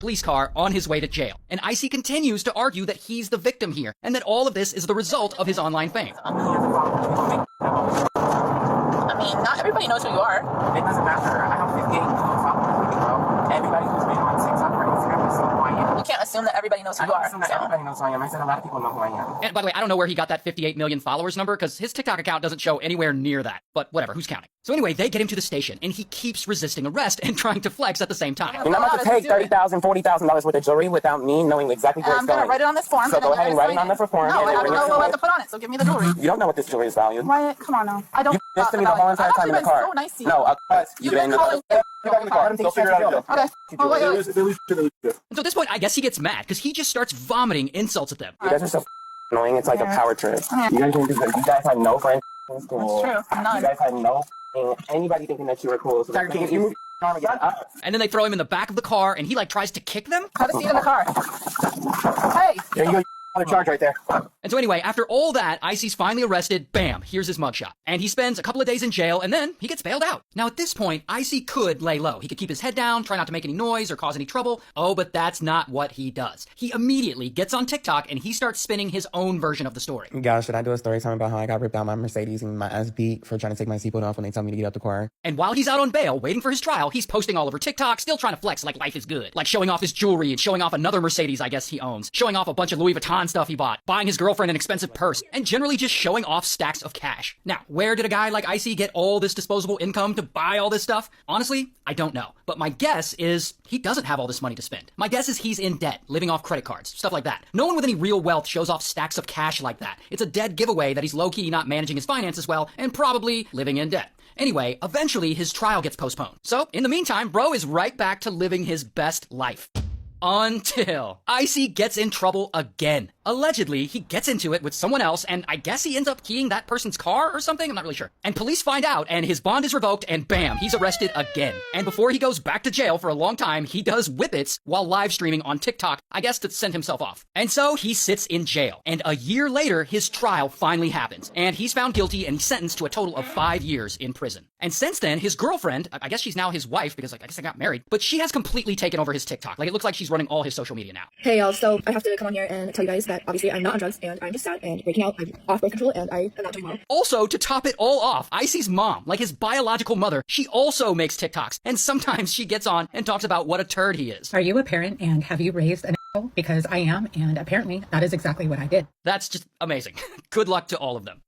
police car on his way to jail. And Icy continues to argue that he's the victim here, and that all of this is the result of his online fame. I mean, not everybody knows who you are. It doesn't matter. I have 58 followers, bro. Everybody who's been on TikTok or Instagram is so who I am. You can't assume that everybody knows who I you don't are. assume that everybody knows who I am. I said a lot of people know who I am. And by the way, I don't know where he got that 58 million followers number, because his TikTok account doesn't show anywhere near that. But whatever, who's counting? So anyway, they get him to the station, and he keeps resisting arrest and trying to flex at the same time. You're not about to take $30,000, $40,000 worth of jewelry without me knowing exactly where I'm it's going going. to write it on this form. So go ahead and write it on the form. No, I have to and know bring it what I to have to put on it, so give me the jewelry. You don't know what this jewelry is valued. Why? Come on now. I don't. You listened to me the whole entire time in the car. So nice to you. No, You've been calling. Get back in the car. Let him Go figure it out. Okay. Oh, wait. And so at this point, I guess he gets mad, because he just starts vomiting insults at them. You guys are so annoying. It's like a power trip. You guys think because you guys had no friends in school. That's true. None. You guys had no anybody thinking that you were cool. So Tiger King, if you move your arm again up. And then they throw him in the back of the car, and he like tries to kick them. Have a seat in the car. Hey. There you go. Another charge right there. And so anyway, after all that, Icy's finally arrested. Bam, here's his mugshot. And he spends a couple of days in jail, and then he gets bailed out. Now at this point, Icy could lay low. He could keep his head down, try not to make any noise or cause any trouble. Oh, but that's not what he does. He immediately gets on TikTok and he starts spinning his own version of the story. Guys, should I do a story time about how I got ripped out my Mercedes and my ass beat for trying to take my seatbelt off when they tell me to get out the car? And while he's out on bail, waiting for his trial, he's posting all over TikTok, still trying to flex like life is good. Like showing off his jewelry and showing off another Mercedes I guess he owns, showing off a bunch of Louis Vuitton stuff he bought, buying his girlfriend an expensive purse, and generally just showing off stacks of cash. Now, where did a guy like Icy get all this disposable income to buy all this stuff? Honestly, I don't know. But my guess is he doesn't have all this money to spend. My guess is he's in debt, living off credit cards, stuff like that. No one with any real wealth shows off stacks of cash like that. It's a dead giveaway that he's low-key not managing his finances well and probably living in debt. Anyway, eventually his trial gets postponed. So, in the meantime, bro is right back to living his best life. Until Icy gets in trouble again. Allegedly, he gets into it with someone else, and I guess he ends up keying that person's car or something? I'm not really sure. And police find out, and his bond is revoked, and bam, he's arrested again. And before he goes back to jail for a long time, he does whippets while live streaming on TikTok, I guess to send himself off. And so he sits in jail. And a year later, his trial finally happens. And he's found guilty and he's sentenced to a total of 5 years in prison. And since then, his girlfriend, I guess she's now his wife because I guess they got married, but she has completely taken over his TikTok. Like, it looks like she's running all his social media now. Hey y'all, so I have to come on here and tell you guys that obviously I'm not on drugs and I'm just sad and breaking out. I'm off birth control and I am not doing well. Also, to top it all off, Icy's mom, like his biological mother, she also makes TikToks, and sometimes she gets on and talks about what a turd he is. Are you a parent and have you raised an asshole? Because I am, and apparently that is exactly what I did. That's just amazing. Good luck to all of them.